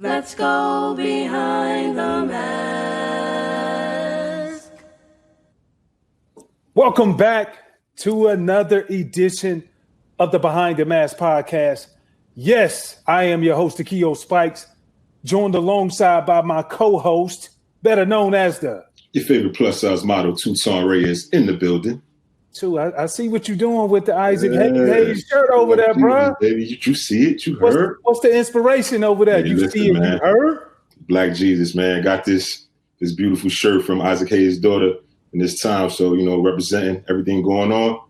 Let's go behind the mask. Welcome back to another edition of the Behind the Mask podcast. Yes, I am your host, Takeo Spikes, joined alongside by my co-host, better known as your favorite plus-size model, Tutan Reyes, in the building. I see what you're doing with the Isaac Hayes shirt over there, bro. Baby, you see it? You heard? What's the inspiration over there? Hey, see it? Man. You heard? Black Jesus, man. Got this beautiful shirt from Isaac Hayes' daughter in this time. So, representing everything going on,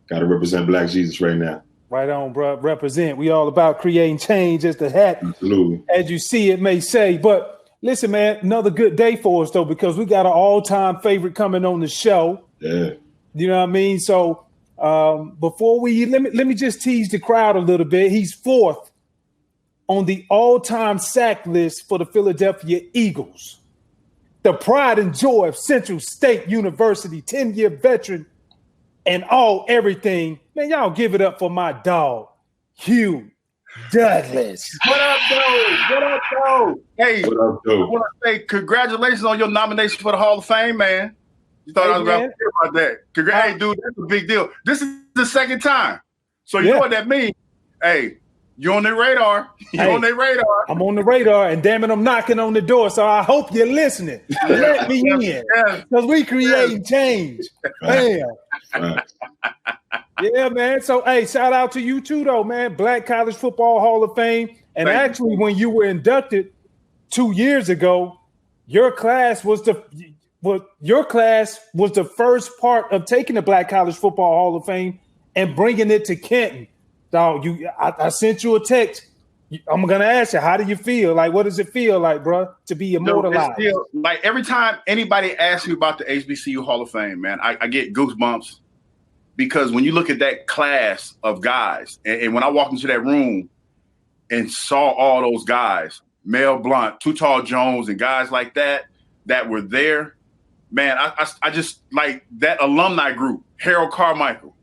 got to represent Black Jesus right now. Right on, bro. Represent. We all about creating change, as the hat, absolutely, as you see it may say. But listen, man, another good day for us, though, because we got an all-time favorite coming on the show. Yeah. You know what I mean? So before let me just tease the crowd a little bit. He's fourth on the all-time sack list for the Philadelphia Eagles. The pride and joy of Central State University, 10-year veteran and everything. Man, y'all give it up for my dog, Hugh Douglas. What up, though? Hey, what up, though? I want to say congratulations on your nomination for the Hall of Fame, man. You thought I was going to hear about that. Hey, dude, that's a big deal. This is the second time. So you know what that means? Hey, you're on the radar. On their radar. I'm on the radar, and damn it, I'm knocking on the door. So I hope you're listening. Let me in. Because we creating change. Man. Yeah, man. So, hey, shout out to you too, though, man. Black College Football Hall of Fame. And actually, when you were inducted 2 years ago, your class was the first part of taking the Black College Football Hall of Fame and bringing it to Kenton. Dog, I sent you a text. I'm gonna ask you, how do you feel? Like, what does it feel like, bro, to be immortalized? Like every time anybody asks me about the HBCU Hall of Fame, man, I get goosebumps because when you look at that class of guys, and when I walked into that room and saw all those guys, Mel Blount, Too Tall Jones, and guys like that were there. Man, I just like that alumni group, Harold Carmichael,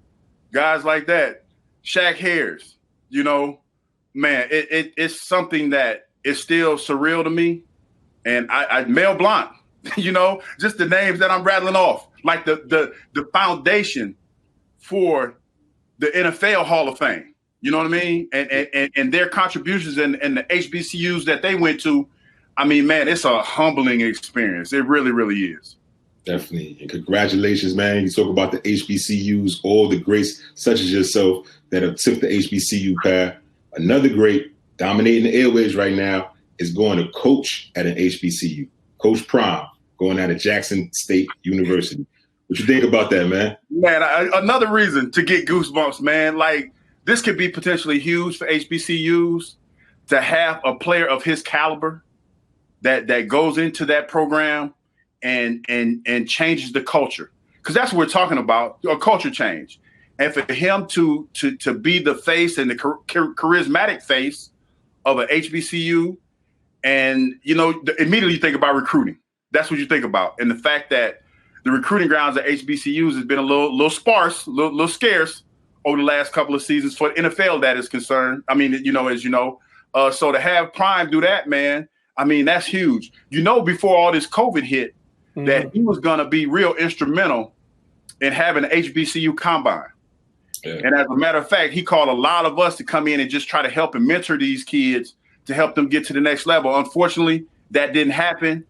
guys like that, Shaq Harris, man, it's something that is still surreal to me. And I Mel Blount, just the names that I'm rattling off, like the foundation for the NFL Hall of Fame. You know what I mean? And their contributions and the HBCUs that they went to, I mean, man, it's a humbling experience. It really, really is. Definitely. And congratulations, man. You talk about the HBCUs, all the greats such as yourself that have took the HBCU path. Another great dominating the airwaves right now is going to coach at an HBCU. Coach Prime, going out of Jackson State University. What you think about that, man? Man, another reason to get goosebumps, man. Like, this could be potentially huge for HBCUs to have a player of his caliber that goes into that program and changes the culture, because that's what we're talking about, a culture change. And for him to be the face and the charismatic face of an HBCU, and immediately you think about recruiting. That's what you think about, and the fact that the recruiting grounds at HBCUs has been a little sparse, little scarce over the last couple of seasons for the NFL that is concerned. I mean, so to have Prime do that, man, I mean, that's huge. Before all this COVID hit, that he was going to be real instrumental in having an HBCU combine. Yeah. And as a matter of fact, he called a lot of us to come in and just try to help and mentor these kids to help them get to the next level. Unfortunately, that didn't happen.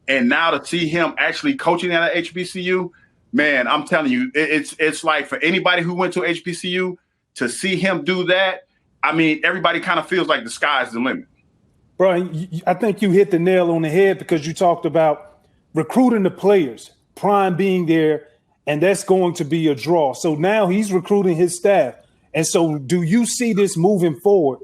And now to see him actually coaching at an HBCU, man, I'm telling you, it's like for anybody who went to HBCU to see him do that, I mean, everybody kind of feels like the sky's the limit. Bro, I think you hit the nail on the head because you talked about recruiting the players, Prime being there, and that's going to be a draw. So now he's recruiting his staff. And so do you see this moving forward?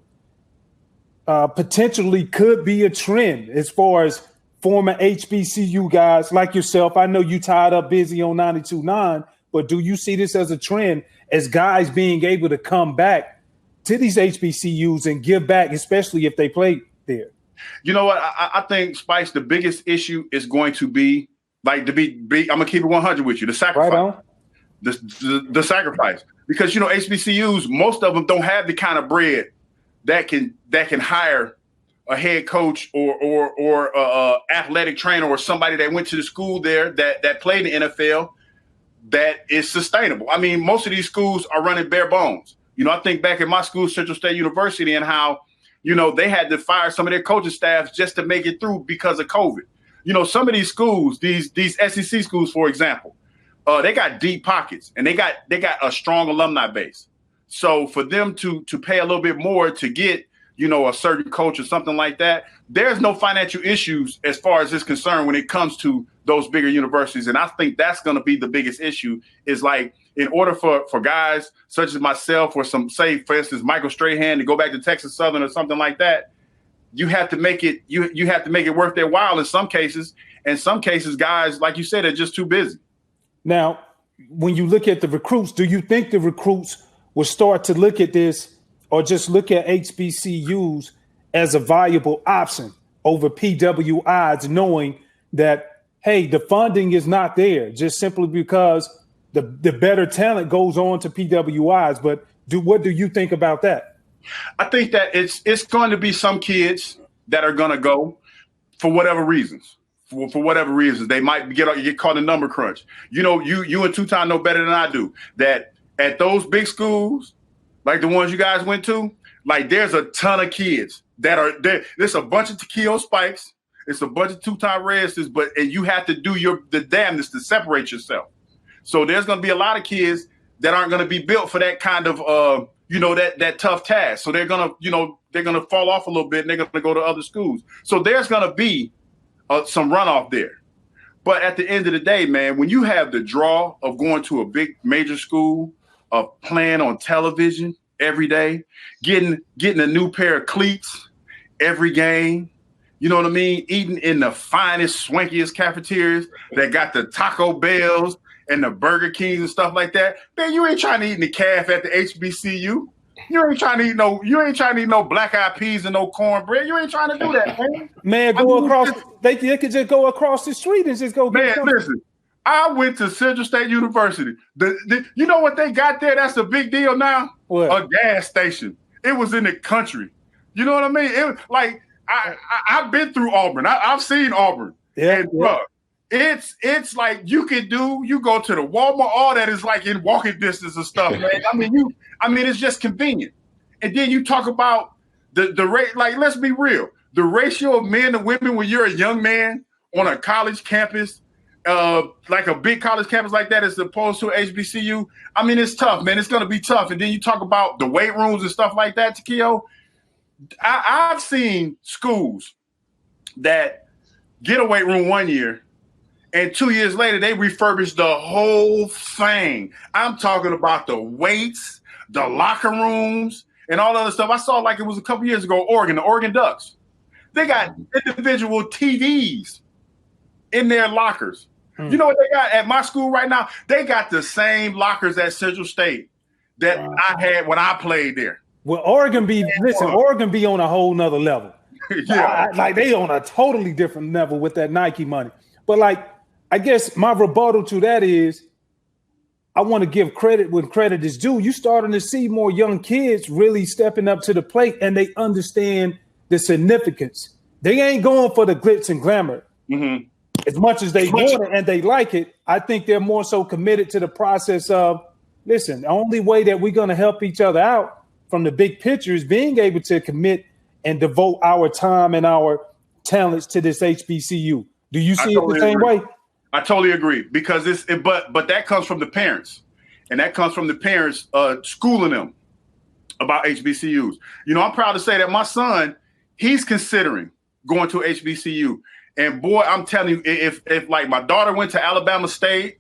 Potentially could be a trend as far as former HBCU guys like yourself. I know you tied up busy on 92.9, but do you see this as a trend as guys being able to come back to these HBCUs and give back, especially if they play there? You know what? I think, Spice, the biggest issue is going to be, like, I'm going to keep it 100 with you, the sacrifice. Right on. The sacrifice. Because, HBCUs, most of them don't have the kind of bread that can hire a head coach or a athletic trainer or somebody that went to the school there that played in the NFL that is sustainable. I mean, most of these schools are running bare bones. I think back at my school, Central State University, and how, they had to fire some of their coaching staffs just to make it through because of COVID. Some of these schools, these SEC schools, for example, they got deep pockets and they got a strong alumni base. So for them to pay a little bit more to get, a certain coach or something like that, there's no financial issues as far as it's concerned when it comes to those bigger universities. And I think that's going to be the biggest issue is like, in order for guys such as myself or say, for instance, Michael Strahan to go back to Texas Southern or something like that, you have to make it you have to make it worth their while in some cases. In some cases, guys, like you said, are just too busy. Now, when you look at the recruits, do you think the recruits will start to look at this or just look at HBCUs as a viable option over PWIs, knowing that, hey, the funding is not there just simply because the better talent goes on to PWIs? But what do you think about that? I think that it's going to be some kids that are going to go for whatever reasons. For whatever reasons, they might get caught in a number crunch. You and Tutan know better than I do that at those big schools, like the ones you guys went to, like there's a ton of kids that are there. There's a bunch of Takeo Spikes. It's a bunch of Tutan Reds, and you have to do the damnedest to separate yourself. So there's going to be a lot of kids that aren't going to be built for that kind of, that tough task. So they're going to fall off a little bit and they're going to go to other schools. So there's going to be some runoff there. But at the end of the day, man, when you have the draw of going to a big major school, of playing on television every day, getting a new pair of cleats every game, you know what I mean? Eating in the finest, swankiest cafeterias that got the Taco Bells and the Burger Kings and stuff like that. Man, you ain't trying to eat in the calf at the HBCU. You ain't trying to eat no black eyed peas and no cornbread. You ain't trying to do that, man. Man, they could just go across the street and just go get man, listen. I went to Central State University. You know what they got there? That's a big deal now. What? A gas station. It was in the country. You know what I mean? It like I've been through Auburn. I've seen Auburn. Yeah. And bro, it's like you go to the Walmart. All that is like in walking distance and stuff, man. I mean, it's just convenient. And then you talk about the rate. Like, let's be real. The ratio of men to women when you're a young man on a college campus. Like a big college campus like that as opposed to HBCU, I mean, it's tough, man. It's going to be tough. And then you talk about the weight rooms and stuff like that, Takeo. I've seen schools that get a weight room 1 year and 2 years later, they refurbish the whole thing. I'm talking about the weights, the locker rooms, and all other stuff. I saw like it was a couple years ago, the Oregon Ducks. They got individual TVs in their lockers. You know what they got at my school right now? They got the same lockers at Central State that I had when I played there. Well, Oregon be on a whole nother level. Yeah. Like they on a totally different level with that Nike money. But like, I guess my rebuttal to that is I want to give credit when credit is due. You starting to see more young kids really stepping up to the plate and they understand the significance. They ain't going for the glitz and glamour. Mm-hmm. As much as they want it and they like it, I think they're more so committed to the process of, listen, the only way that we're going to help each other out from the big picture is being able to commit and devote our time and our talents to this HBCU. Do you see it the same way? I totally agree because but that comes from the parents, and that comes from the parents schooling them about HBCUs. I'm proud to say that my son, he's considering going to HBCU. And boy, I'm telling you, if like my daughter went to Alabama State,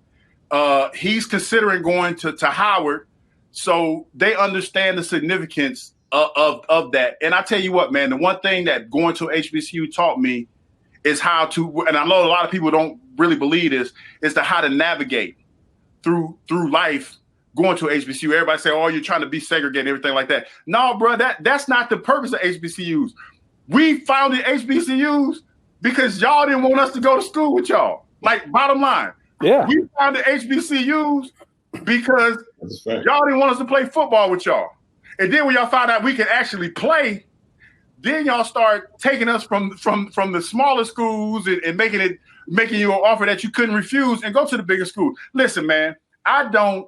he's considering going to Howard. So they understand the significance of that. And I tell you what, man, the one thing that going to HBCU taught me is how to, and I know a lot of people don't really believe this, is how to navigate through life going to HBCU. Everybody say, oh, you're trying to be segregated and everything like that. No, bro, that's not the purpose of HBCUs. We founded HBCUs because y'all didn't want us to go to school with y'all. Like, bottom line. Yeah. We founded HBCUs because y'all didn't want us to play football with y'all. And then when y'all found out we could actually play, then y'all start taking us from the smaller schools and making you an offer that you couldn't refuse and go to the bigger school. Listen, man, I don't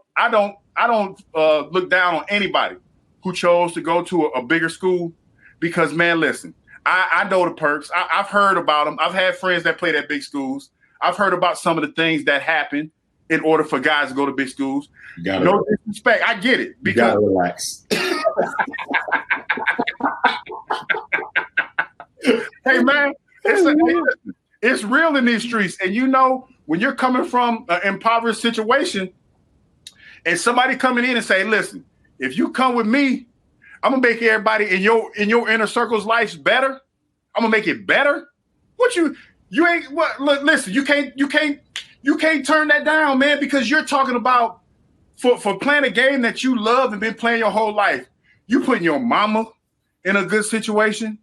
look down on anybody who chose to go to a bigger school because, man, listen, I know the perks. I've heard about them. I've had friends that played at big schools. I've heard about some of the things that happen in order for guys to go to big schools. No disrespect. I get it. Because you gotta relax. Hey, man, it's real in these streets. And you know, when you're coming from an impoverished situation and somebody coming in and say, listen, if you come with me, I'm gonna make everybody in your inner circle's life better. I'm gonna make it better. What you ain't what look, listen, you can't turn that down, man, because you're talking about for playing a game that you love and been playing your whole life. You putting your mama in a good situation.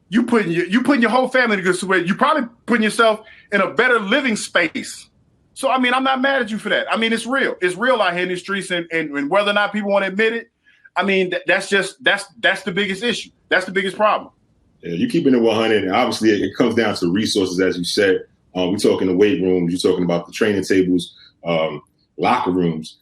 You putting your whole family in a good situation. You probably putting yourself in a better living space. So I mean, I'm not mad at you for that. I mean, it's real. It's real out here in the streets, and whether or not people want to admit it, I mean, that's the biggest issue. That's the biggest problem. Yeah, you're keeping it 100, and obviously it comes down to resources, as you said. We're talking the weight rooms. You're talking about the training tables, locker rooms,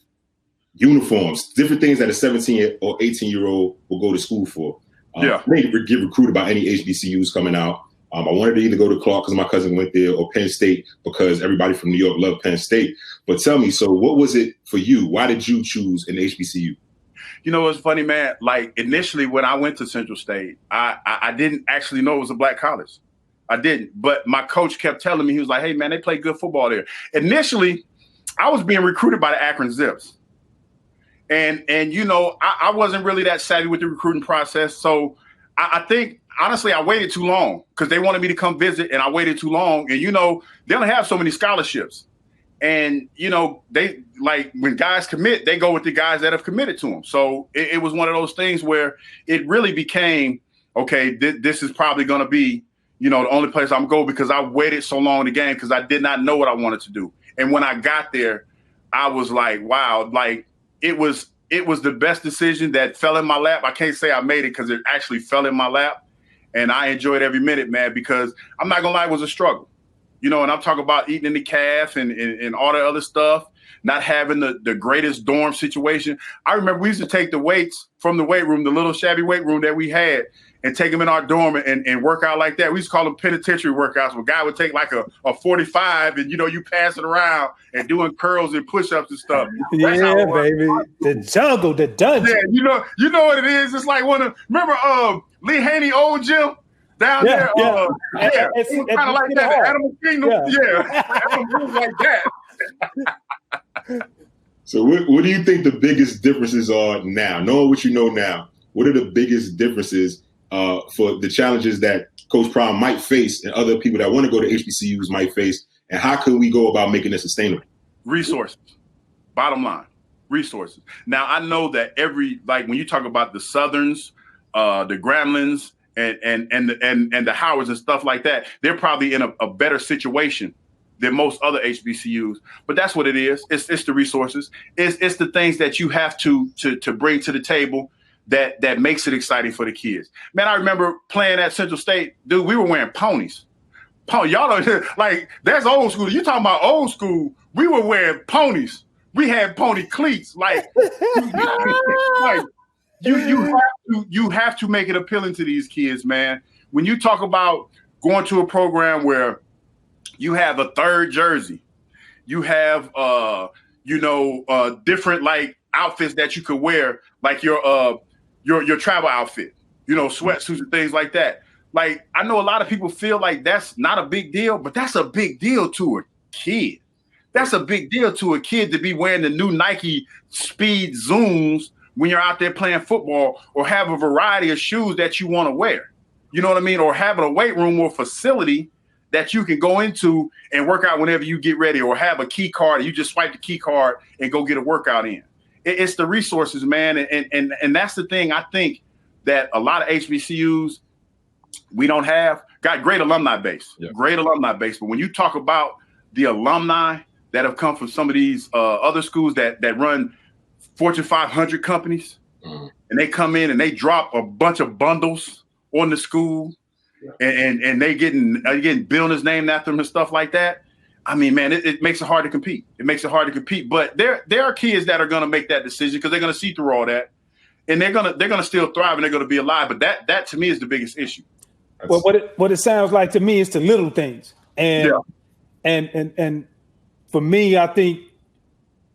uniforms, different things that a 17 or 18-year-old will go to school for. I may get recruited by any HBCUs coming out. I wanted to either go to Clark because my cousin went there, or Penn State because everybody from New York loved Penn State. But tell me, so what was it for you? Why did you choose an HBCU? You know, it's funny, man. Like initially when I went to Central State, I didn't actually know it was a black college. I didn't. But my coach kept telling me, he was like, hey, man, they play good football there. Initially, I was being recruited by the Akron Zips. And you know, I wasn't really that savvy with the recruiting process. So I think, honestly, I waited too long because they wanted me to come visit, and I waited too long. And, you know, they only have so many scholarships. And, you know, they like when guys commit, they go with the guys that have committed to them. So it was one of those things where it really became, okay, this is probably going to be, you know, the only place I'm going because I waited so long in the game because I did not know what I wanted to do. And when I got there, I was like, wow, like it was the best decision that fell in my lap. I can't say I made it because it actually fell in my lap. And I enjoyed every minute, man, because I'm not going to lie, it was a struggle. You know, and I'm talking about eating in the calf and all the other stuff, not having the greatest dorm situation. I remember we used to take the weights from the weight room, the little shabby weight room that we had, and take them in our dorm and work out like that. We used to call them penitentiary workouts where a guy would take like a 45 and, you know, you pass it around and doing curls and push-ups and stuff. Yeah, baby. The jungle, the dungeon. Yeah, you know what it is. It's like remember Lee Haney old gym? Down there, it's kind of like that. Animal Kingdom, Animal like that. So, what do you think the biggest differences are now? Knowing what you know now, what are the biggest differences for the challenges that Coach Prime might face and other people that want to go to HBCUs might face, and how can we go about making it sustainable? Resources, bottom line, resources. Now, I know that when you talk about the Southerns, the Gramblin's, and the Howards and stuff like that, they're probably in a better situation than most other HBCUs. But that's what it is. It's the resources. It's the things that you have to bring to the table that makes it exciting for the kids. Man, I remember playing at Central State, dude. We were wearing ponies. Y'all don't like that's old school. You talking about old school? We were wearing ponies. We had pony cleats. Like You have to make it appealing to these kids, man. When you talk about going to a program where you have a third jersey, you have different like outfits that you could wear, like your travel outfit, you know, sweatsuits and things like that. Like I know a lot of people feel like that's not a big deal, but that's a big deal to a kid. That's a big deal to a kid to be wearing the new Nike Speed Zooms when you're out there playing football, or have a variety of shoes that you want to wear. You know what I mean? Or having a weight room or facility that you can go into and work out whenever you get ready, or have a key card and you just swipe the key card and go get a workout in. It's the resources, man. And that's the thing I think that a lot of HBCUs we don't have. Got great alumni base, great alumni base. But when you talk about the alumni that have come from some of these other schools that run Fortune 500 companies, and they come in and they drop a bunch of bundles on the school, and they getting buildings named after them and stuff like that. I mean, man, it makes it hard to compete. It makes it hard to compete. But there are kids that are going to make that decision because they're going to see through all that, and they're gonna still thrive and they're going to be alive. But that to me is the biggest issue. Well, what it sounds like to me is the little things, and for me, I think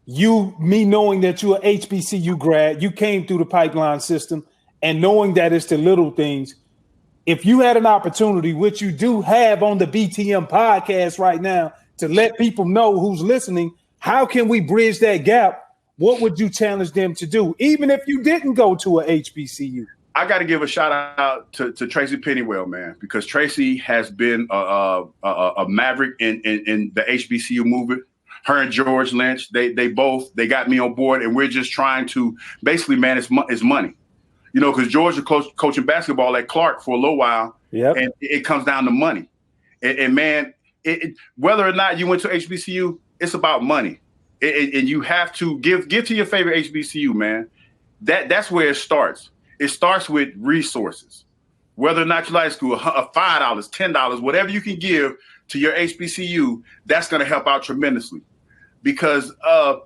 me knowing that you're an HBCU grad, you came through the pipeline system, and knowing that it's the little things. If you had an opportunity, which you do have on the BTM podcast right now, to let people know who's listening, how can we bridge that gap? What would you challenge them to do, even if you didn't go to a HBCU? I got to give a shout out to Tracy Pennywell, man, because Tracy has been a maverick in the HBCU movement. Her and George Lynch, they got me on board, and we're just trying to basically manage his money. You know, because George was coaching basketball at Clark for a little while, and it comes down to money. And man, whether or not you went to HBCU, it's about money. And you have to give to your favorite HBCU, man. That's where it starts. It starts with resources. Whether or not you like school, $5, $10, whatever you can give to your HBCU, that's going to help out tremendously. Because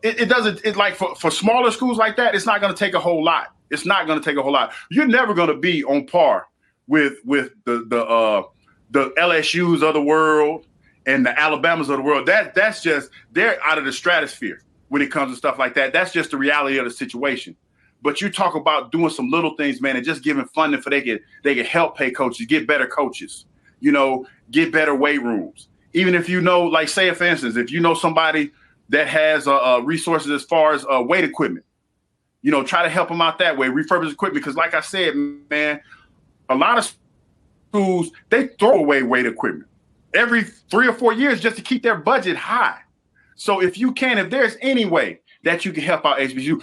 it doesn't like for smaller schools like that, it's not going to take a whole lot. It's not going to take a whole lot. You're never going to be on par with the LSUs of the world and the Alabamas of the world. That's just, they're out of the stratosphere when it comes to stuff like that. That's just the reality of the situation. But you talk about doing some little things, man, and just giving funding for they can help pay coaches, get better coaches, you know, get better weight rooms. Even if you know, like say, for instance, if you know somebody that has resources as far as weight equipment, you know, try to help them out that way, refurbish equipment. Because like I said, man, a lot of schools, they throw away weight equipment every 3 or 4 years just to keep their budget high. So if there's any way that you can help out HBCU,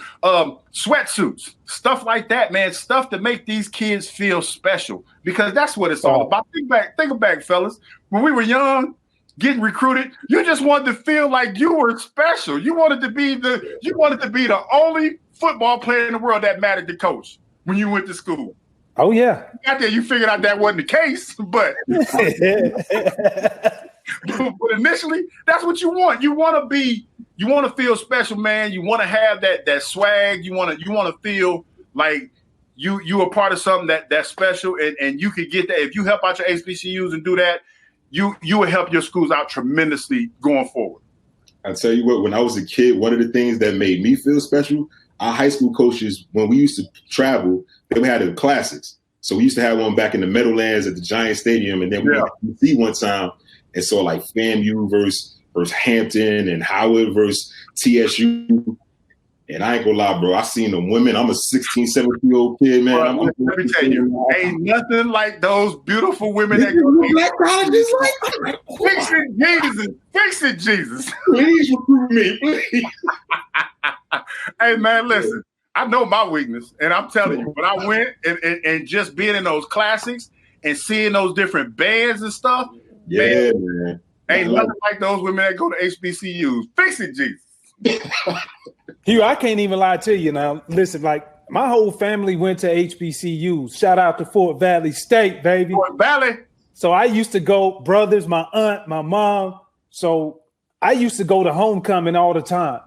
sweatsuits, stuff like that, man, stuff to make these kids feel special, because that's what it's all about. Think back, fellas. When we were young, getting recruited, you just wanted to feel like you were special. You wanted to be the only football player in the world that mattered to coach when you went to school. Oh yeah. Out there, you figured out that wasn't the case, but but initially, that's what you want. You want to feel special, man. You want to have that swag. You want to feel like you are part of something that's special, and you could get that if you help out your HBCUs and do that. You will help your schools out tremendously going forward. I tell you what, when I was a kid, one of the things that made me feel special, our high school coaches, when we used to travel, they had the classics. So we used to have one back in the Meadowlands at the Giant Stadium, and then we went to DC one time and saw like FAMU versus Hampton and Howard versus TSU. And I ain't gonna lie, bro, I seen them women. I'm a 16, 17-year-old kid, man. Bro, let me tell you, ain't nothing like those beautiful women that go to black colleges like Fix it, Jesus. Please recruit me, please. Hey, man, listen, I know my weakness, and I'm telling you, when I went and just being in those classics and seeing those different bands and stuff, man. Ain't nothing like those women that go to HBCUs. Fix it, Jesus. Hugh, I can't even lie to you now. Listen, like my whole family went to HBCUs. Shout out to Fort Valley State, baby. Fort Valley. So I used to go, brothers, my aunt, my mom. So I used to go to homecoming all the time.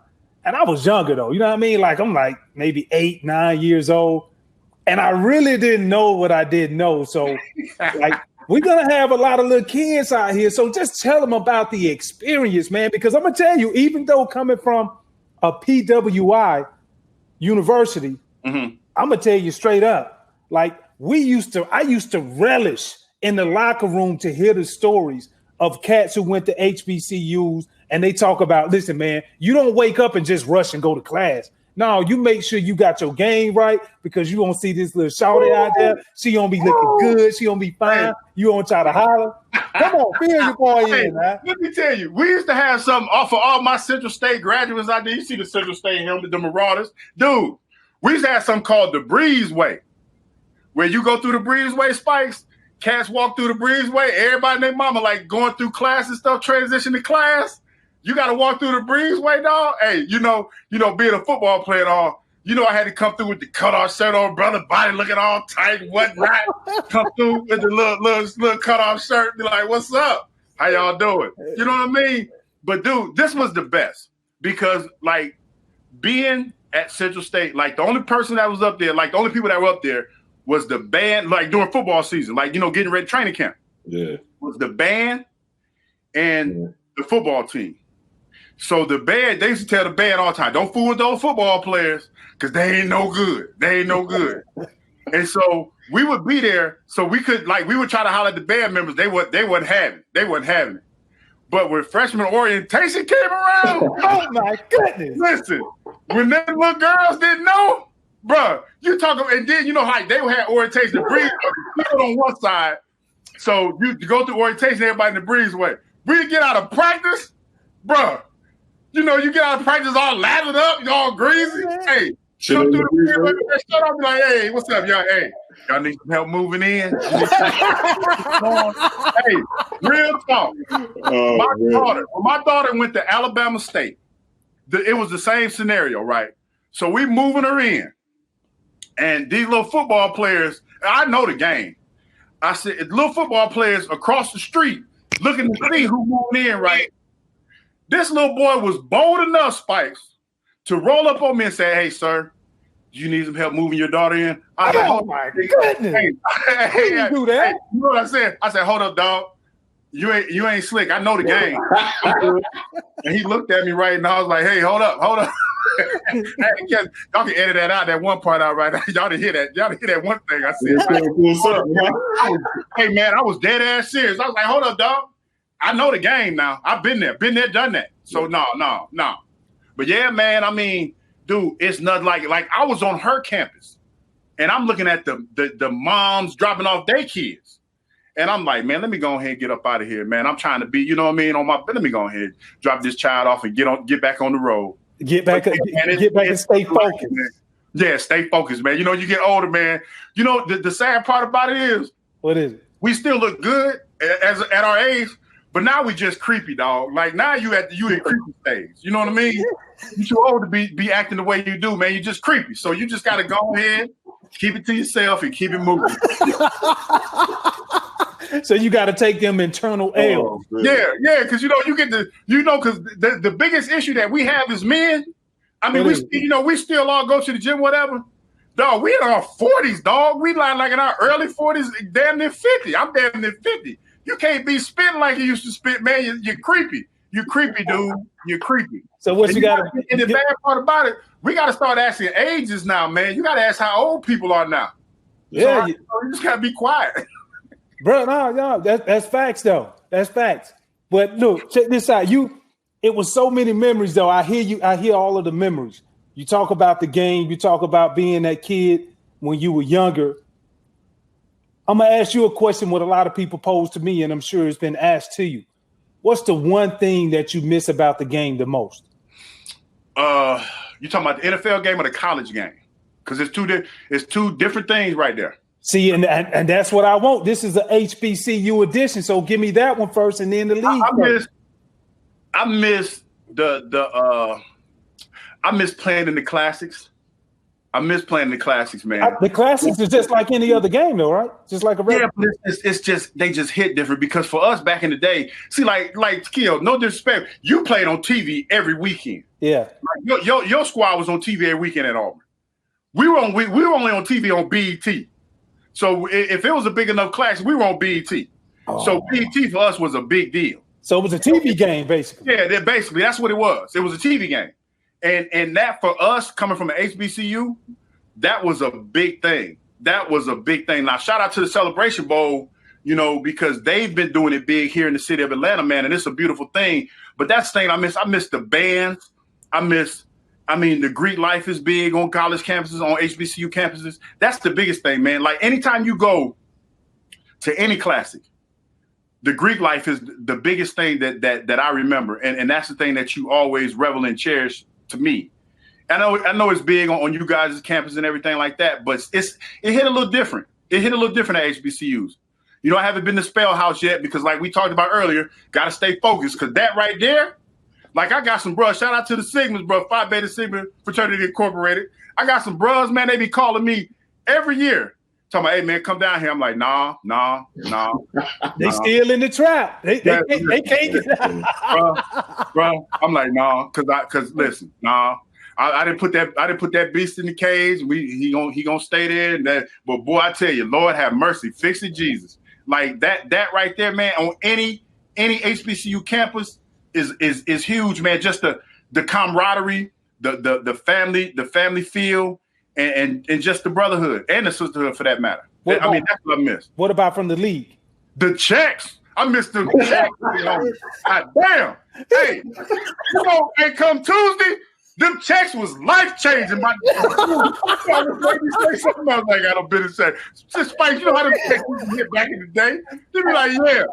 And I was younger though, you know what I mean? Like I'm like maybe 8, 9 years old. And I really didn't know what I didn't know. So like we're going to have a lot of little kids out here. So just tell them about the experience, man, because I'm going to tell you, even though coming from a PWI university, I'm going to tell you straight up, like I used to relish in the locker room to hear the stories of cats who went to HBCUs and they talk about, listen, man, you don't wake up and just rush and go to class. No, you make sure you got your game right, because you don't see this little shawty out there. She don't be looking good. She don't be fine. You don't try to holler. Come on, feel your boy in, man. Let me tell you, we used to have something for all my Central State graduates out there. You see the Central State helmet, the Marauders. Dude, we used to have something called the Breezeway, where you go through the Breezeway, Spikes. Cats walk through the Breezeway. Everybody and their mama like going through class and stuff, transition to class. You got to walk through the Breezeway, dog. Hey, you know, being a football player, dog, You know, I had to come through with the cut-off shirt on, brother, body looking all tight and whatnot. Come through with the little cut-off shirt, be like, what's up? How y'all doing? You know what I mean? But, dude, this was the best because, like, being at Central State, like, the only person that was up there, like, the only people that were up there was the band, like, during football season, like, you know, getting ready training camp. Yeah. Was the band and the football team. So the band, they used to tell the band all the time, don't fool with those football players because they ain't no good. They ain't no good. And so we would be there so we could, like, we would try to holler at the band members. They wasn't having it. They wasn't having it. But when freshman orientation came around, oh my goodness. Listen, when them little girls didn't know, bruh, you talking, and then you know how they would have orientation, the breeze people on one side. So you go through orientation, everybody in the breezeway. We get out of practice, bruh. You know, you get out of practice all lathered up, you all greasy. Hey, come through the breezeway, shut up, be like, hey, what's up, y'all? Hey, y'all need some help moving in? Hey, real talk. My daughter went to Alabama State. It was the same scenario, right? So we moving her in. And these little football players, I know the game. I said, little football players across the street looking to see who moved in, right? This little boy was bold enough, Spikes, to roll up on me and say, hey, sir, do you need some help moving your daughter in? I said, oh, my goodness. Hey, you do that? Hey, you know what I said? I said, hold up, dog. You ain't slick. I know the game. And he looked at me right, and I was like, hey, hold up. Hey, y'all can edit that out, that one part out right now. Y'all didn't hear that. Y'all didn't hear that one thing I said. Hey, man, I was dead ass serious. I was like, hold up, dog. I know the game now. I've been there, done that. So no. But yeah, man, I mean, dude, it's not like I was on her campus and I'm looking at the moms dropping off their kids. And I'm like, man, let me go ahead and get up out of here, man. I'm trying to be, you know what I mean, let me go ahead, drop this child off and get back on the road. Get back and stay focused. Yeah, stay focused, man. You know, you get older, man. You know, the sad part about it is, what is it? We still look good at our age, but now we just creepy, dog. Like now you in creepy stage. You know what I mean? You're too old to be acting the way you do, man. You just creepy. So you just gotta go ahead, keep it to yourself and keep it moving. So you got to take them internal L's. Yeah, because because the biggest issue that we have as men, I mean, we still all go to the gym, whatever. Dog, we in our 40s, dog. We like in our early 40s, damn near 50. I'm damn near 50. You can't be spitting like you used to spit, man. You're creepy. You're creepy, dude. You're creepy. So what you got to? And the bad part about it, we got to start asking ages now, man. You got to ask how old people are now. Yeah, so you just got to be quiet. Bro, no, that's facts though. That's facts. But look, check this out. It was so many memories though. I hear all of the memories. You talk about the game. You talk about being that kid when you were younger. I'm gonna ask you a question what a lot of people pose to me, and I'm sure it's been asked to you. What's the one thing that you miss about the game the most? You talking about the NFL game or the college game? Because it's two different things right there. See, and that's what I want. This is a HBCU edition, so give me that one first, and then the league. I miss I miss playing in the classics. I miss playing the classics, man. The classics is just like any other game, though, right? Just like a regular. Yeah, but it's just they just hit different because for us back in the day, see, like Takeo, no disrespect, you played on TV every weekend. Yeah, like your squad was on TV every weekend at Auburn. We were only on TV on BET. So if it was a big enough class, we were on BET. Oh. So BET for us was a big deal. So it was a TV game, basically. Yeah, that's what it was. It was a TV game. And that for us coming from an HBCU, that was a big thing. That was a big thing. Now, shout out to the Celebration Bowl, because they've been doing it big here in the city of Atlanta, man, and it's a beautiful thing. But that's the thing I miss. I miss the bands. The Greek life is big on college campuses, on HBCU campuses. That's the biggest thing, man. Like anytime you go to any classic, the Greek life is the biggest thing that I remember. And that's the thing that you always revel and cherish to me. I know it's big on you guys' campus and everything like that, but it hit a little different. It hit a little different at HBCUs. I haven't been to Spell House yet because like we talked about earlier, got to stay focused because that right there, Like I got some bros. Shout out to the Sigmas, bro. Phi Beta Sigma Fraternity Incorporated. I got some bros, man. They be calling me every year, talking about, hey man, come down here. I'm like, nah. They still in the trap. They can't get out. Bro. I'm like, nah, cause listen, nah. I didn't put that beast in the cage. He gonna stay there. But boy, I tell you, Lord have mercy, fix it, Jesus. Like that right there, man. On any HBCU campus is huge, man. Just the camaraderie, the family feel, and just the brotherhood and the sisterhood for that matter. That's what I miss. What about from the league? The checks. I missed the checks. God damn. Hey, hey, come Tuesday. Them checks was life-changing. I was like, I don't been to say. Just Spike, you know how them checks used to get back in the day? They be like, yeah.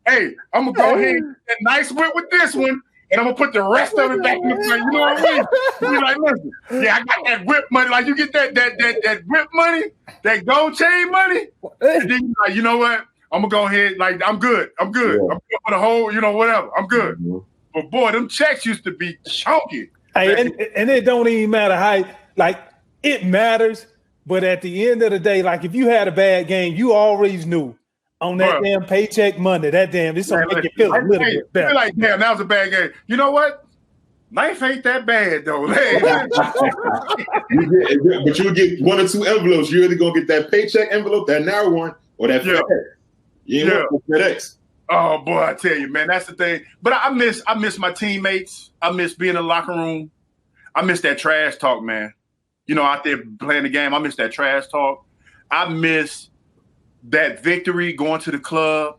Hey, I'm going to go ahead and get a nice whip with this one, and I'm going to put the rest of it back in the plate. You know what I mean? You be like, listen, yeah, I got that whip money. Like, you get that whip money, that gold chain money, and then you're like, you know what? I'm going to go ahead. Like, I'm good. Yeah. I'm good for the whole, whatever. I'm good. Mm-hmm. But boy, them checks used to be chunky. Hey, and it don't even matter how, like, it matters. But at the end of the day, like, if you had a bad game, you always knew on that damn paycheck Monday, this will make you feel a little bit better. You're like, damn, that was a bad game. You know what? Life ain't that bad, though. But you'll get one or two envelopes. You're either going to get that paycheck envelope, that narrow one, or that FedEx. You ain't want FedEx. Oh boy, I tell you, man, that's the thing. But I miss my teammates. I miss being in the locker room. I miss that trash talk, man. Out there playing the game. I miss that trash talk. I miss that victory, going to the club,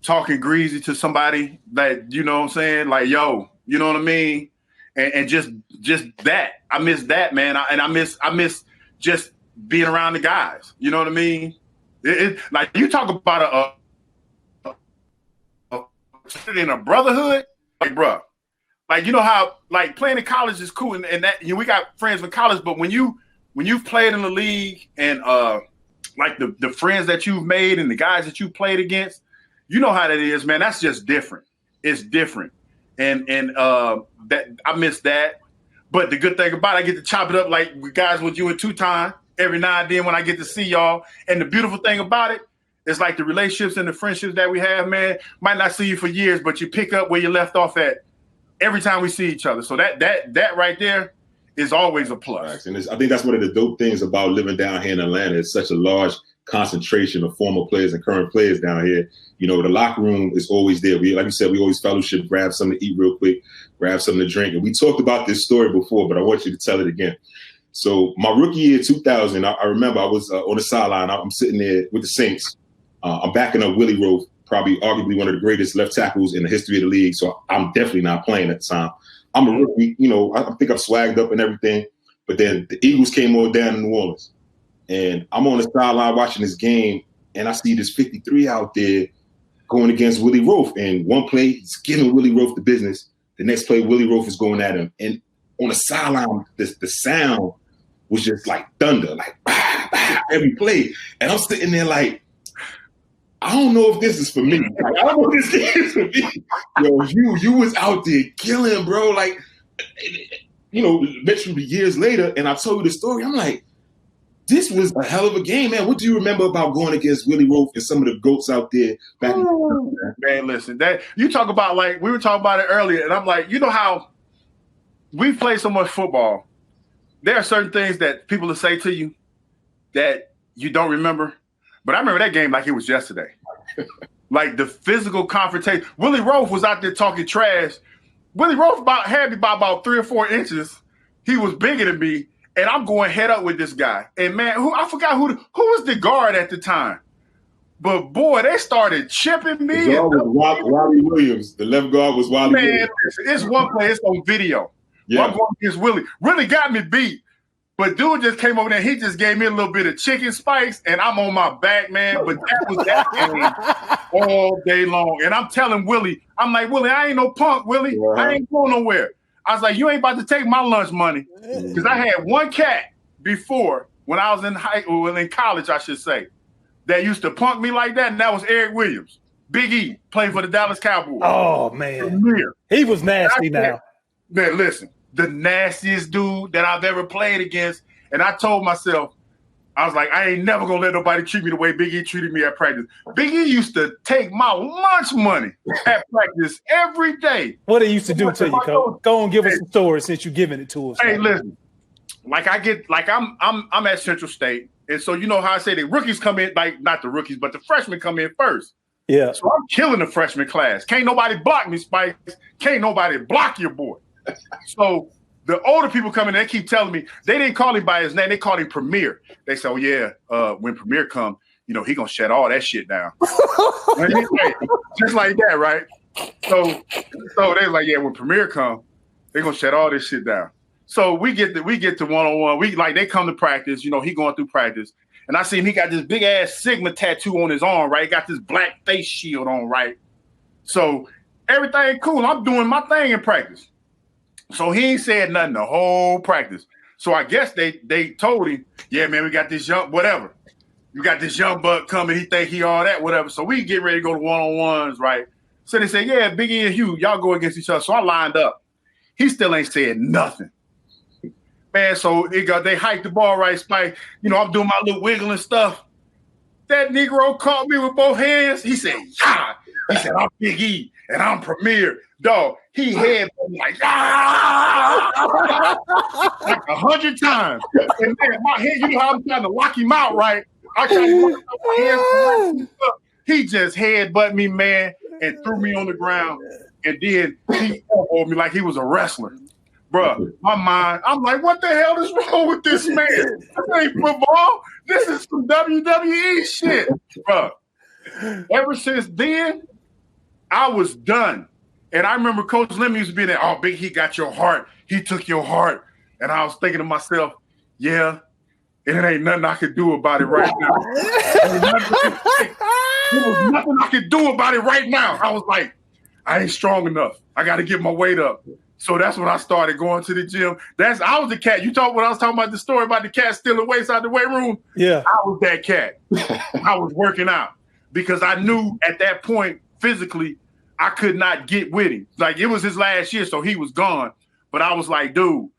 talking greasy to somebody that, you know what I'm saying? Like, yo, you know what I mean? And just that. I miss that, man. I miss just being around the guys. You know what I mean? Like you talk about in a brotherhood, like bro, like you know how like playing in college is cool, and that we got friends in college, but when you've played in the league and like the friends that you've made and the guys that you played against, you know how that is, man. That's just different. It's different, and that I miss that. But the good thing about it, I get to chop it up like with guys with you and Tutan every now and then when I get to see y'all. And the beautiful thing about it, it's like the relationships and the friendships that we have, man, might not see you for years, but you pick up where you left off at every time we see each other. So that right there is always a plus. And I think that's one of the dope things about living down here in Atlanta. It's such a large concentration of former players and current players down here. The locker room is always there. Like you said, we always fellowship, grab something to eat real quick, grab something to drink. And we talked about this story before, but I want you to tell it again. So my rookie year, 2000, I remember I was on the sideline. I'm sitting there with the Saints. I'm backing up Willie Roaf, probably arguably one of the greatest left tackles in the history of the league. So I'm definitely not playing at the time. I'm a rookie, I think I'm swagged up and everything. But then the Eagles came on down in New Orleans. And I'm on the sideline watching this game, and I see this 53 out there going against Willie Roaf. And one play, he's giving Willie Roaf the business. The next play, Willie Roaf is going at him. And on the sideline, the sound was just like thunder, like bah, bah, every play. And I'm sitting there like, I don't know if this is for me. Like, I don't know if this is for me. Yo, you was out there killing, bro. Like, literally years later, and I told you the story. I'm like, this was a hell of a game, man. What do you remember about going against Willie Roaf and some of the GOATs out there back in the day? Man, listen, that you talk about, like, we were talking about it earlier, and I'm like, you know how we've played so much football. There are certain things that people will say to you that you don't remember. But I remember that game like it was yesterday. Like the physical confrontation. Willie Roaf was out there talking trash. Willie Roaf had me by about 3 or 4 inches. He was bigger than me, and I'm going head up with this guy. And man, I forgot who was the guard at the time. But boy, they started chipping me. The guard was Wally Williams. The left guard was Wally Williams. It's one play. It's on video. Yeah. I'm going against Willie. Really got me beat. But dude just came over there. He just gave me a little bit of chicken spice, and I'm on my back, man. But that was that game all day long. And I'm telling Willie, I'm like, Willie, I ain't no punk, Willie. Uh-huh. I ain't going nowhere. I was like, you ain't about to take my lunch money. Because I had one cat before, when I was in college, I should say, that used to punk me like that, and that was Eric Williams. Big E played for the Dallas Cowboys. Oh man, Premier. he was nasty. Now, man, listen, the nastiest dude that I've ever played against, and I told myself, I was like, I ain't never gonna let nobody treat me the way Big E treated me at practice. Big E used to take my lunch money at practice every day. What he used to do to you, Coach? Go and give us a story since you're giving it to us. Hey, listen, I'm at Central State, and so you know how I say the rookies come in, like not the rookies, but the freshmen come in first. Yeah. So I'm killing the freshman class. Can't nobody block me, Spikes. Can't nobody block your boy. So the older people come in, they keep telling me they didn't call him by his name. They called him Premier. They say, "Oh yeah, when Premier come, you know he gonna shut all that shit down." Just like that, right? So they like, "Yeah, when Premier come, they gonna shut all this shit down." So we get to one-on-one. We like they come to practice. You know he going through practice, and I see him. He got this big ass Sigma tattoo on his arm, right? He got this black face shield on, right? So everything cool. I'm doing my thing in practice. So he ain't said nothing the whole practice. So I guess they told him, yeah, man, we got this young, whatever. You got this young buck coming. He think he all that, whatever. So we get ready to go to one-on-ones, right? So they say, yeah, Big E and Hugh, y'all go against each other. So I lined up. He still ain't said nothing. Man, so they hiked the ball right, Spike. You know, I'm doing my little wiggling stuff. That Negro caught me with both hands. He said, yeah. He said, I'm Big E and I'm Premier. Dog, he had like 100 times. And then my head, you know how I'm trying to lock him out, right? I tried to lock my hands. He just headbutted me, man, and threw me on the ground. And then he elbowed me like he was a wrestler. Bruh, my mind, I'm like, what the hell is wrong with this man? This ain't football. This is some WWE shit. Bruh, ever since then, I was done. And I remember Coach Lemon used to be there, oh, Big, he got your heart. He took your heart. And I was thinking to myself, yeah, and it ain't nothing I could do about it right now. There was nothing I could do about it right now. I was like, I ain't strong enough. I got to get my weight up. So that's when I started going to the gym. I was the cat. You talk when I was talking about the story about the cat stealing weights out the weight room. Yeah, I was that cat. I was working out because I knew at that point physically I could not get with him. Like it was his last year, so he was gone. But I was like, dude,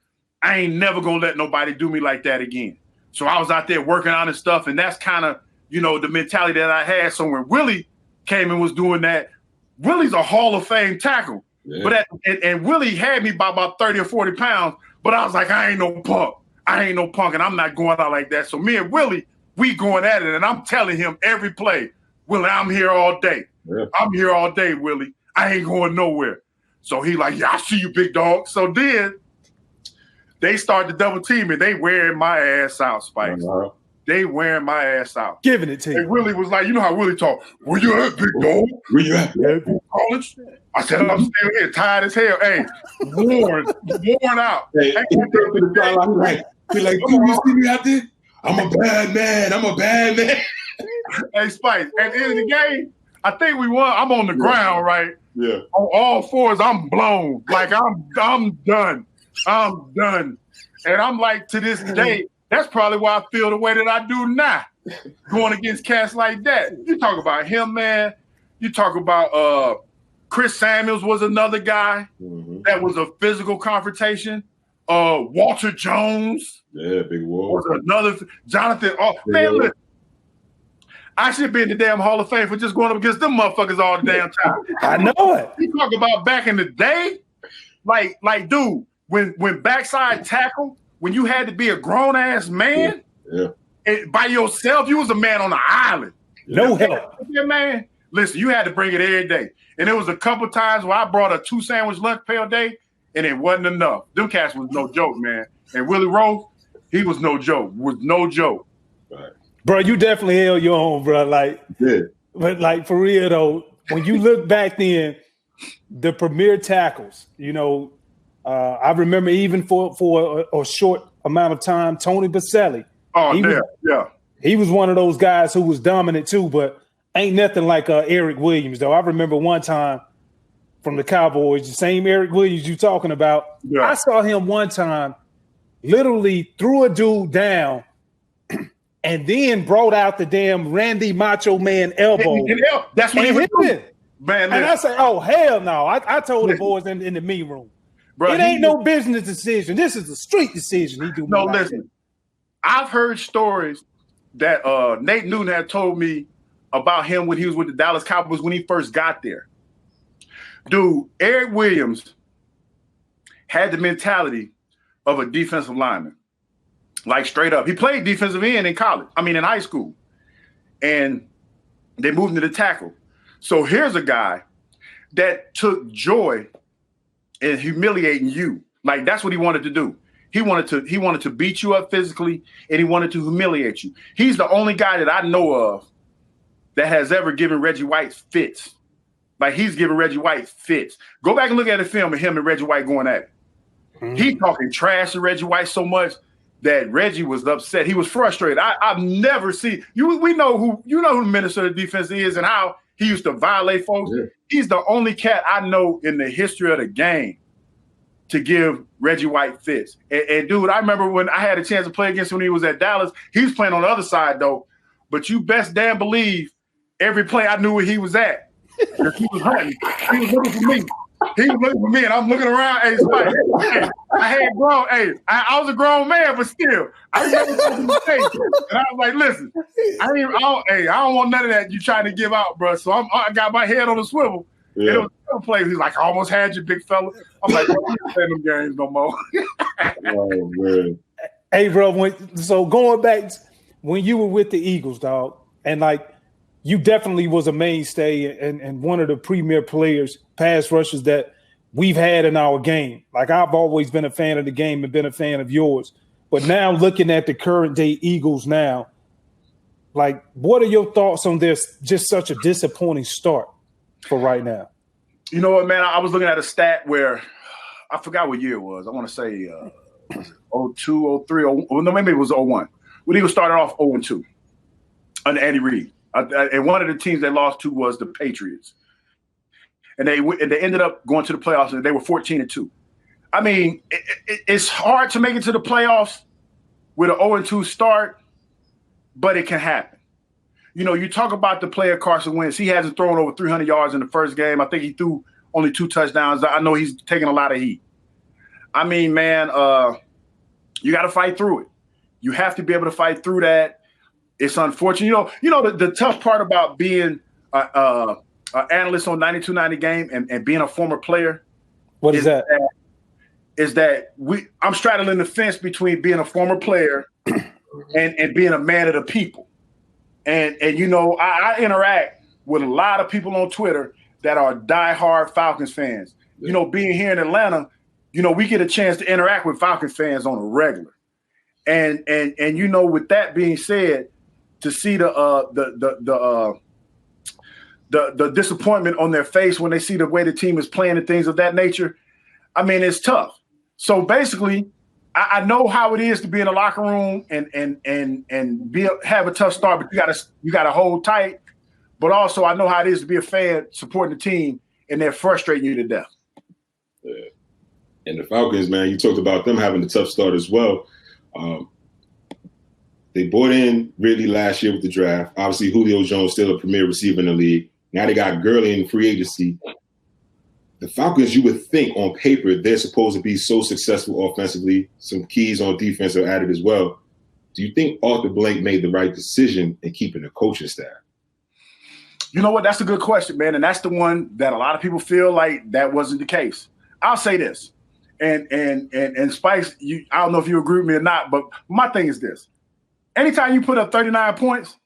I ain't never gonna let nobody do me like that again. So I was out there working out and stuff, and that's kind of the mentality that I had. So when Willie came and was doing that, Willie's a Hall of Fame tackle. Yeah. But and Willie had me by about 30 or 40 pounds, but I was like, I ain't no punk. And I'm not going out like that. So me and Willie, we going at it, and I'm telling him every play, Willie, I'm here all day. Yeah. I'm here all day, Willie. I ain't going nowhere. So he like, yeah, I see you, big dog. So then they start to double team, and they wearing my ass out, Spikes. They wearing my ass out. Giving it to you. And Willie was like, you know how Willie talk, where you at, big dog? Where you at? College? I said, I'm still here, tired as hell. Hey, worn out. Hey, he like, dude, you see me out there? I'm a bad man. Hey, Spike, at the end of the game, I think we won. I'm on the ground, right? Yeah. On all fours, I'm blown. Like, I'm done. I'm done. And I'm like, to this day, that's probably why I feel the way that I do now, going against cats like that. You talk about him, man. You talk about Chris Samuels was another guy that was a physical confrontation. Walter Jones. Yeah, big Wall. Was another. Jonathan. Oh, man, listen. I should be in the damn Hall of Fame for just going up against them motherfuckers all the damn time. I know it. You talk about back in the day, like, dude, when backside tackle, when you had to be a grown ass man, and by yourself, you was a man on an island. No help. Yeah, man. Listen, you had to bring it every day. And there was a couple times where I brought a 2-sandwich lunch pail a day, and it wasn't enough. Them cats was no joke, man. And Willie Roaf, he was no joke. Right. Bro, you definitely held your own, bro. Like, but like for real though, when you look back then, the premier tackles, I remember even for a short amount of time, Tony Baselli. Oh, he was one of those guys who was dominant too, but ain't nothing like Eric Williams though. I remember one time from the Cowboys, the same Eric Williams you talking about. Yeah. I saw him one time literally threw a dude down and then brought out the damn Randy Macho Man elbow. That's what he was doing. Man, and I say, oh, hell no. I told the boys in the meeting room, bro, it ain't no business decision. This is a street decision. He do no, listen. I've heard stories that Nate Newton had told me about him when he was with the Dallas Cowboys when he first got there. Dude, Eric Williams had the mentality of a defensive lineman. Like straight up. He played defensive end in high school. And they moved him to the tackle. So here's a guy that took joy in humiliating you. Like that's what he wanted to do. He wanted to beat you up physically, and he wanted to humiliate you. He's the only guy that I know of that has ever given Reggie White fits. Like he's giving Reggie White fits. Go back and look at the film of him and Reggie White going at it. Mm-hmm. He's talking trash to Reggie White so much that Reggie was upset. He was frustrated. I've never seen you. We know who the Minnesota defense is and how he used to violate folks. Yeah. He's the only cat I know in the history of the game to give Reggie White fits. And dude, I remember when I had a chance to play against him when he was at Dallas. He was playing on the other side though. But you best damn believe every play I knew where he was at. He was hunting. He was looking for me. He was looking for me, and I'm looking around. Hey, I had grown. Hey, I was a grown man, but still, I remember making mistakes. And I was like, "Listen, I don't want none of that you trying to give out, bro." So I got my head on a swivel. Yeah. And it was a play. He's like, "I almost had you, big fella." I'm like, "I'm not playing them games no more." Oh man. Hey, bro. So going back when you were with the Eagles, dog, and like. You definitely was a mainstay and one of the premier players, pass rushers that we've had in our game. Like I've always been a fan of the game and been a fan of yours. But now looking at the current day Eagles now, like what are your thoughts on this? Just such a disappointing start for right now. You know what, man? I was looking at a stat where I forgot what year it was. I want to say 02, 03, no, maybe it was 01. When he was starting off 0-2 under Andy Reid. And one of the teams they lost to was the Patriots, and they ended up going to the playoffs, and they were 14-2. I mean, it's hard to make it to the playoffs with an 0-2 start, but it can happen. You know, you talk about the player Carson Wentz. He hasn't thrown over 300 yards in the first game. I think he threw only 2 touchdowns. I know he's taking a lot of heat. I mean, man, you got to fight through it. You have to be able to fight through that. It's unfortunate. You know the tough part about being an analyst on 92.90 Game and being a former player. What is that? Is that I'm straddling the fence between being a former player and being a man of the people. And you know, I interact with a lot of people on Twitter that are diehard Falcons fans. Yeah. You know, being here in Atlanta, you know, we get a chance to interact with Falcons fans on a regular. And you know, with that being said, to see the disappointment on their face when they see the way the team is playing and things of that nature, I mean, it's tough. So basically, I know how it is to be in the locker room and have a tough start, but you gotta hold tight. But also, I know how it is to be a fan supporting the team and they're frustrating you to death. Yeah. And the Falcons, man, you talked about them having a tough start as well. They bought in Ridley last year with the draft. Obviously, Julio Jones still a premier receiver in the league. Now they got Gurley in free agency. The Falcons, you would think on paper, they're supposed to be so successful offensively. Some keys on defense are added as well. Do you think Arthur Blank made the right decision in keeping the coaching staff? You know what? That's a good question, man. And that's the one that a lot of people feel like that wasn't the case. I'll say this. And Spice, I don't know if you agree with me or not, but my thing is this. Anytime you put up 39 points,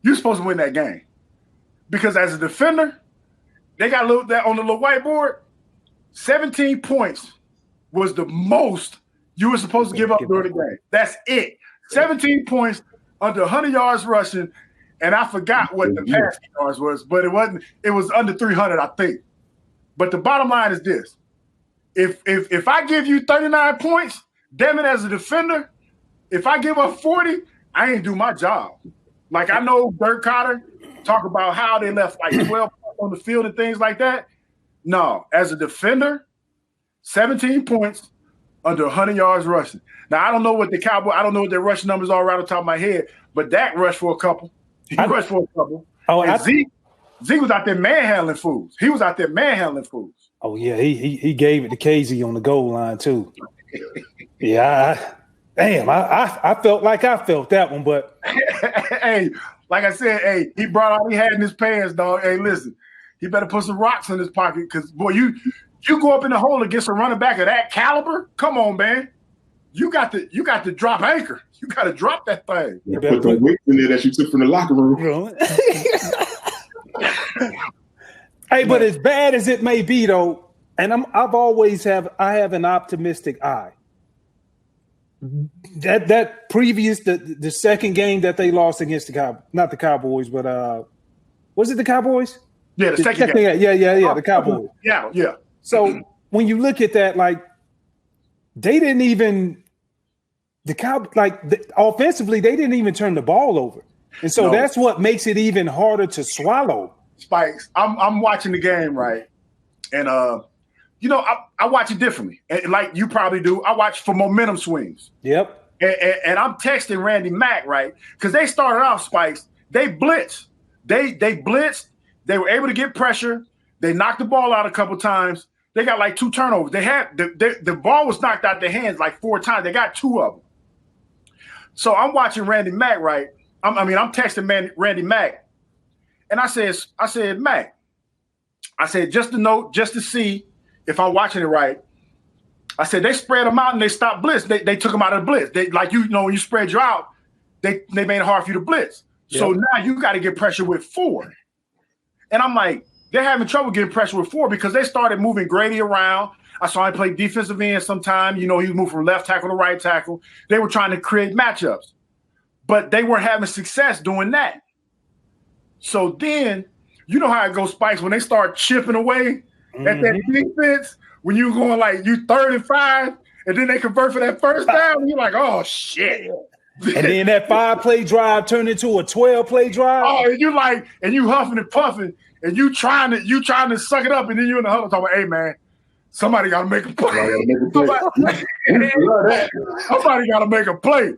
you're supposed to win that game. Because as a defender, they got that on the little whiteboard, 17 points was the most you were supposed to give up during the game. That's it. 17 points under 100 yards rushing, and I forgot what the passing yards was, but it was under 300, I think. But the bottom line is this. If I give you 39 points, damn it, as a defender, if I give up 40, I ain't do my job. Like I know Dirk Cotter talk about how they left like 12 points on the field and things like that. No, as a defender, 17 points under 100 yards rushing. Now, I don't know what their rushing numbers are right on top of my head, but Dak rushed for a couple. He rushed for a couple. Oh, and Zeke was out there manhandling fools. He was out there manhandling fools. Oh, yeah, he gave it to KZ on the goal line, too. Yeah, I felt like I felt that one, but hey, like I said, hey, he brought all he had in his pants, dog. Hey, listen, he better put some rocks in his pocket because, boy, you go up in the hole against a running back of that caliber. Come on, man, you got to drop anchor. You got to drop that thing. You put the weights in there that you took from the locker room. Hey, but as bad as it may be, though, and I have an optimistic eye. That previous the second game that they lost against not the Cowboys, but was it the Cowboys? Yeah, the second game. Yeah, the Cowboys. Yeah. So when you look at that, like they didn't even offensively they didn't even turn the ball over, and so that's what makes it even harder to swallow. Spikes, I'm watching the game, right, and I watch it differently, and like you probably do. I watch for momentum swings. Yep. And I'm texting Randy Mack, right, because they started off, Spikes. They blitzed. They blitzed. They were able to get pressure. They knocked the ball out a couple times. They got like 2 turnovers. They had the ball was knocked out their hands like 4 times. They got 2 of them. So I'm watching Randy Mack, right? I'm texting Randy Mack, and I said, Mack, just to see if I'm watching it right. I said they spread them out and they stopped blitz. They took them out of the blitz. They when you spread you out, they made it hard for you to blitz. Yep. So now you got to get pressure with 4. And I'm like, they're having trouble getting pressure with 4 because they started moving Grady around. I saw him play defensive end sometime. He moved from left tackle to right tackle. They were trying to create matchups, but they weren't having success doing that. So then, you know how it goes, Spikes, when they start chipping away at that defense, when you're going like you 3rd and 5, and then they convert for that first down, and you're like, oh, shit. And then that 5-play drive turned into a 12-play drive. Oh, and you huffing and puffing, and you trying to suck it up, and then you're in the huddle talking about, hey, man, somebody got to make a play. Somebody got to make a play.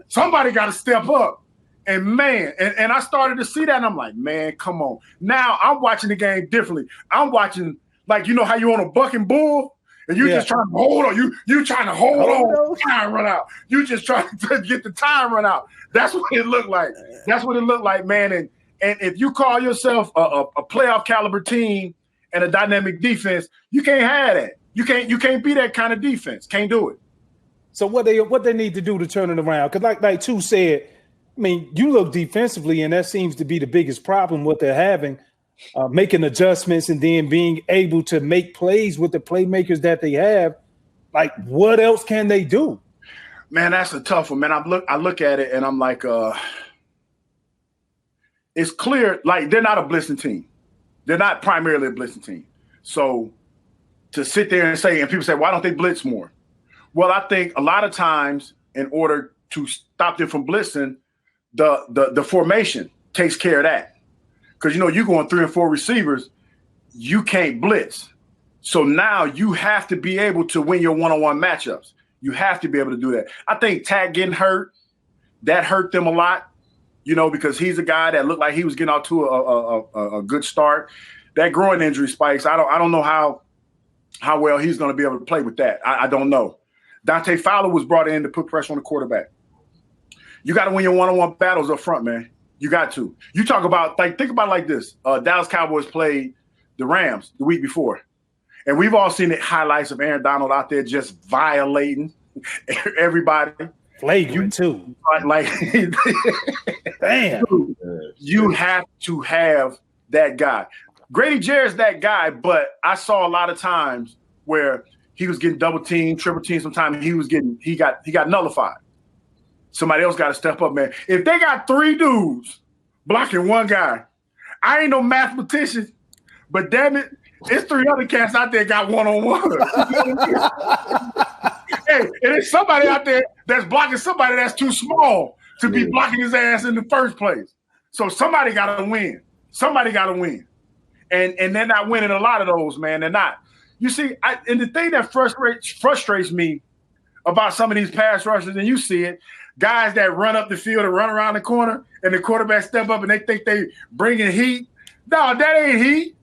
Somebody got to step up. And, man, and I started to see that, and I'm like, man, come on. Now I'm watching the game differently. I'm watching, like, how you're on a bucking bull, and you're just trying to hold on. You trying to hold on, time run out. You just trying to get the time run out. That's what it looked like. That's what it looked like, man. And if you call yourself a playoff caliber team and a dynamic defense, you can't have that. You can't be that kind of defense. Can't do it. So what they need to do to turn it around? Because like Tu said, I mean, you look defensively, and that seems to be the biggest problem what they're having. Making adjustments and then being able to make plays with the playmakers that they have. Like, what else can they do? Man, that's a tough one, man. I look at it and I'm like, it's clear, like, they're not a blitzing team. They're not primarily a blitzing team. So to sit there and say, and people say, why don't they blitz more? Well, I think a lot of times in order to stop them from blitzing, the formation takes care of that. Because, you're going 3 and 4 receivers, you can't blitz. So now you have to be able to win your one-on-one matchups. You have to be able to do that. I think Tag getting hurt, that hurt them a lot, because he's a guy that looked like he was getting out to a good start. That groin injury, Spikes, I don't know how well he's going to be able to play with that. I don't know. Dante Fowler was brought in to put pressure on the quarterback. You got to win your one-on-one battles up front, man. You got to. You talk about, think about it like this. Dallas Cowboys played the Rams the week before. And we've all seen the highlights of Aaron Donald out there just violating everybody. Flagrant, too. Like, damn. You have to have that guy. Grady Jarrett's that guy, but I saw a lot of times where he was getting double teamed, triple teamed. Sometimes he got nullified. Somebody else got to step up, man. If they got 3 dudes blocking one guy, I ain't no mathematician, but damn it, it's 3 other cats out there got one-on-one. Hey, and there's somebody out there that's blocking somebody that's too small to be blocking his ass in the first place. So somebody got to win. Somebody got to win. And they're not winning a lot of those, man. They're not. You see, and the thing that frustrates me about some of these pass rushers, and you see it, guys that run up the field and run around the corner, and the quarterback step up and they think they bringing heat. No, that ain't heat.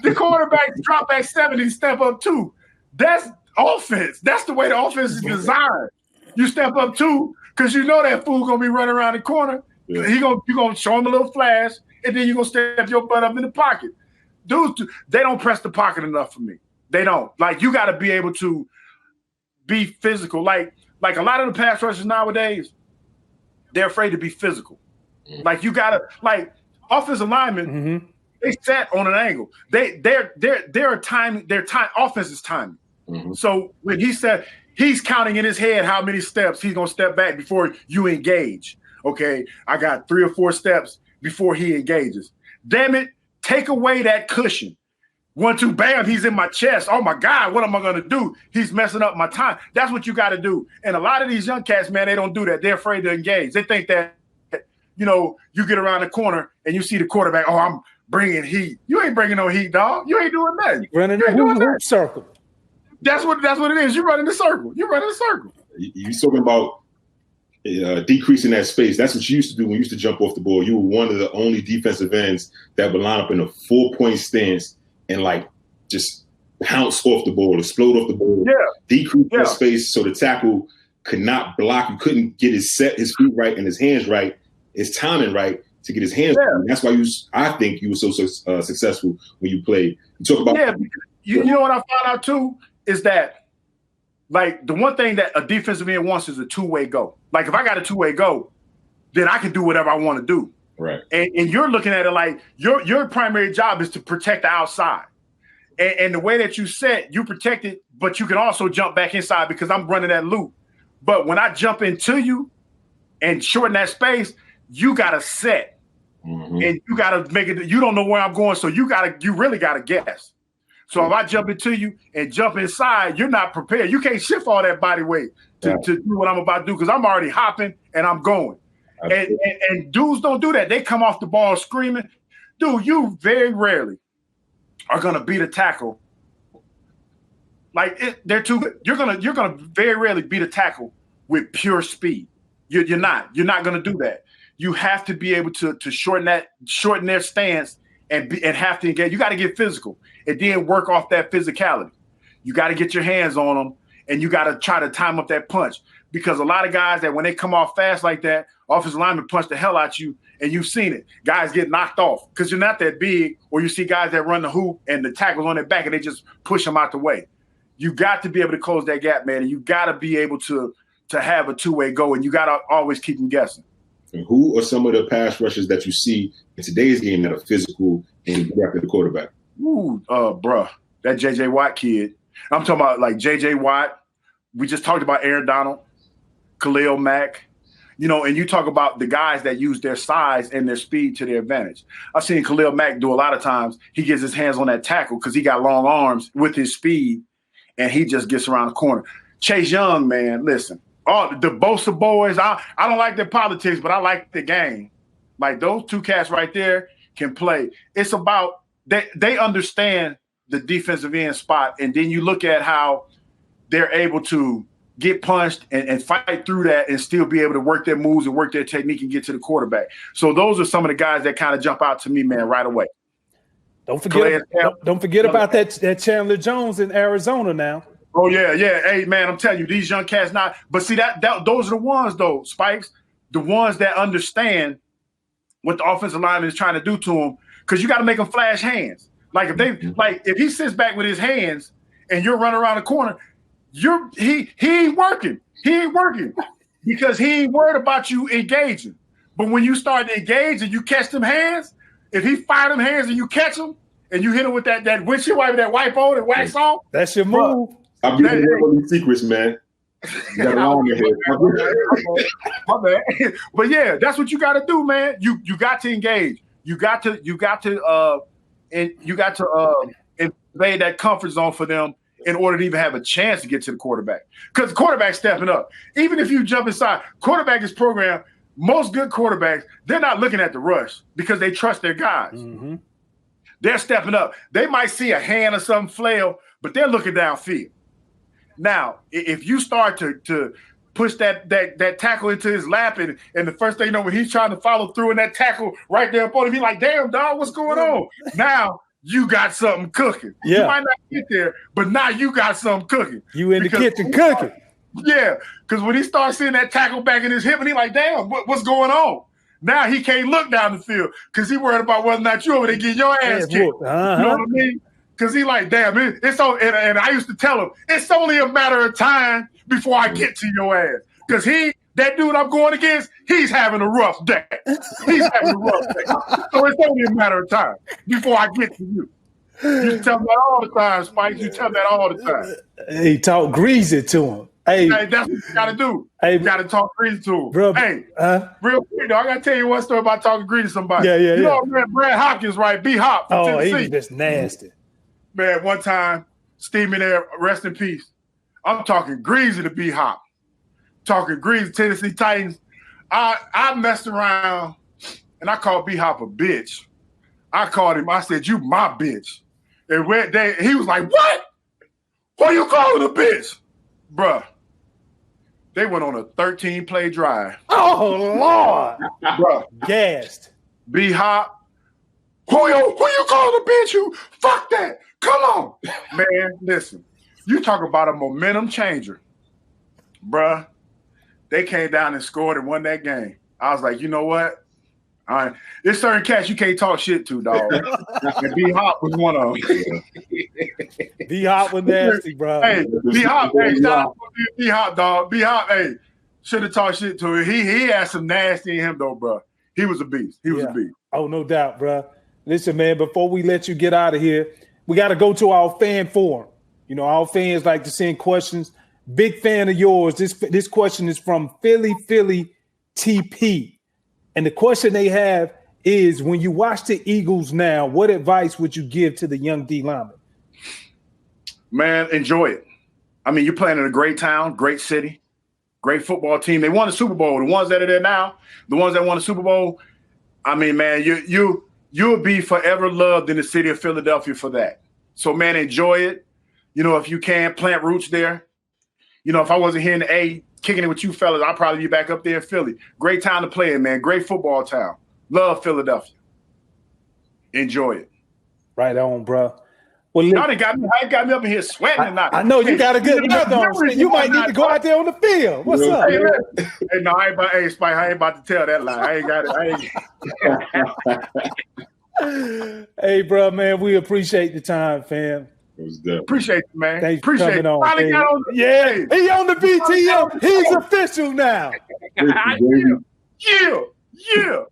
The quarterback drop back 70, step up 2. That's offense. That's the way the offense is designed. You step up 2 because you know that fool gonna be running around the corner. Yeah. You're gonna show him a little flash, and then you're gonna step your butt up in the pocket. Dudes, they don't press the pocket enough for me. They don't. Like, you got to be able to be physical. Like a lot of the pass rushers nowadays, they're afraid to be physical. Like, you got to, like, offensive linemen, they set on an angle. Their time, offense is timing. So when he said he's counting in his head how many steps he's gonna step back before you engage. Okay, I got 3 or 4 steps before he engages. Damn it, take away that cushion. 1, 2, bam, he's in my chest. Oh my God, what am I gonna do? He's messing up my time. That's what you got to do. And a lot of these young cats, man, they don't do that. They're afraid to engage. They think that, you know, you get around the corner and you see the quarterback. Oh, I'm bringing heat. You ain't bringing no heat, dog. You ain't doing nothing. Running that circle. That's what it is. You're running the circle. You talking about decreasing that space. That's what you used to do when you used to jump off the ball. You were one of the only defensive ends that would line up in a 4-point stance and like just pounce off the ball, explode off the ball, decrease that space so the tackle could not block. You couldn't get his feet right and his hands right, his timing right to get his hands right. And that's why I think you were so successful when you played. You talk about you know what I found out too is that, like, the one thing that a defensive end wants is a two-way go. Like, if I got a two-way go, then I can do whatever I want to do. Right. And you're looking at it like your primary job is to protect the outside. And the way that you set, you protect it, but you can also jump back inside because I'm running that loop. But when I jump into you and shorten that space, you got to set. And you got to make it. You don't know where I'm going, so you really got to guess. So if I jump into you and jump inside, you're not prepared. You can't shift all that body weight to do what I'm about to do because I'm already hopping and I'm going. And dudes don't do that. They come off the ball screaming. Dude, you very rarely are gonna beat a tackle. Like, they're too good. You're gonna very rarely beat a tackle with pure speed. You're not gonna do that. You have to be able to shorten their stance and have to engage. You got to get physical and then work off that physicality. You got to get your hands on them and you got to try to time up that punch because a lot of guys that when they come off fast like that, offensive linemen punch the hell out you and you've seen it. Guys get knocked off because you're not that big, or you see guys that run the hoop and the tackle's on their back and they just push them out the way. You got to be able to close that gap, man, and you got to be able to have a two-way go, and you got to always keep them guessing. And who are some of the pass rushers that you see in today's game that are physical and get after the quarterback? Bruh, that J.J. Watt kid. I'm talking about like J.J. Watt. We just talked about Aaron Donald, Khalil Mack, and you talk about the guys that use their size and their speed to their advantage. I've seen Khalil Mack do a lot of times. He gets his hands on that tackle because he got long arms with his speed, and he just gets around the corner. Chase Young, man, listen. The Bosa boys, I don't like their politics, but I like the game. Like, those two cats right there can play. It's about they understand the defensive end spot, and then you look at how they're able to get punched and fight through that and still be able to work their moves and work their technique and get to the quarterback. So those are some of the guys that kind of jump out to me, man, right away. Don't forget about that Chandler Jones in Arizona now. Oh, yeah. Hey, man, I'm telling you, these young cats not – but see, those are the ones, though, Spikes, the ones that understand what the offensive lineman is trying to do to them, because you got to make them flash hands. Like, if he sits back with his hands and you're running around the corner, he ain't working. He ain't working because he ain't worried about you engaging. But when you start to engage and you catch them hands, if he fire them hands and you catch them and you hit him with that windshield wiper, that wipe on and wax on, that's your move. I'm giving you all these secrets, man. You got on your head. My bad. But yeah, that's what you got to do, man. You got to engage. You got to invade that comfort zone for them in order to even have a chance to get to the quarterback. Because the quarterback's stepping up. Even if you jump inside, quarterback is programmed. Most good quarterbacks, they're not looking at the rush because they trust their guys. Mm-hmm. They're stepping up. They might see a hand or something flail, but they're looking downfield. Now, if you start to push that tackle into his lap, and the first thing you know, when he's trying to follow through and that tackle right there upon him, he's like, damn, dog, what's going on? Now you got something cooking. Yeah. You might not get there, but now you got something cooking. You in the kitchen cooking. Yeah, because when he starts seeing that tackle back in his hip, and he's like, damn, what's going on? Now he can't look down the field because he worried about whether or not you over there getting your ass kicked. You know what I mean? Because he like, damn, it's so. And I used to tell him, it's only a matter of time before I get to your ass. Because that dude I'm going against, he's having a rough day. He's having a rough day. So it's only a matter of time before I get to you. You tell me that all the time, Spike. You tell me that all the time. He talk greasy to him. Hey, that's what you got to do. Hey, you got to talk greasy to him. Bro, hey, real quick, though, I got to tell you one story about talking greasy to somebody. Yeah. You know, man, Brad Hopkins, right? B-Hop from Tennessee. He was just nasty. Man, one time, Steve there, rest in peace. I'm talking greasy to B-Hop. Talking greasy, Tennessee Titans. I messed around, and I called B-Hop a bitch. I called him. I said, you my bitch. And he was like, what? What are you calling a bitch? Bruh. They went on a 13-play drive. Oh, Lord. Bruh. Gassed. B-Hop. Who you calling a bitch? You fuck that. Come on. Man, listen. You talk about a momentum changer. Bruh. They came down and scored and won that game. I was like, you know what? All right. There's certain cats you can't talk shit to, dog. And B-Hop was one of them. B-Hop was nasty, bro. Hey, B-Hop, hey, shout out to B-Hop, dog. B-Hop, hey, should have talked shit to him. He had some nasty in him, though, bro. He was a beast. He was a beast. Oh, no doubt, bro. Listen, man, before we let you get out of here, we got to go to our fan forum. You know, our fans like to send questions. Big fan of yours. This question is from Philly TP. And the question they have is, when you watch the Eagles now, what advice would you give to the young D lineman? Man, enjoy it. I mean, you're playing in a great town, great city, great football team. They won the Super Bowl. The ones that are there now, the ones that won the Super Bowl, I mean, man, you'll be forever loved in the city of Philadelphia for that. So, man, enjoy it. You know, if you can, plant roots there. You know, if I wasn't here in the A kicking it with you fellas, I'd probably be back up there in Philly. Great town to play in, man. Great football town. Love Philadelphia. Enjoy it. Right on, bro. Well, y'all got me up in here sweating tonight. I know you got a good weather on. You might need to go out there on the field. What's up? Hey, no, Spike, I ain't about to tell that lie. I ain't got it. Hey, bro, man, we appreciate the time, fam. Appreciate you, man. Thanks appreciate for coming on. Hey. Yeah, he on the BTM. He's official now. Yeah.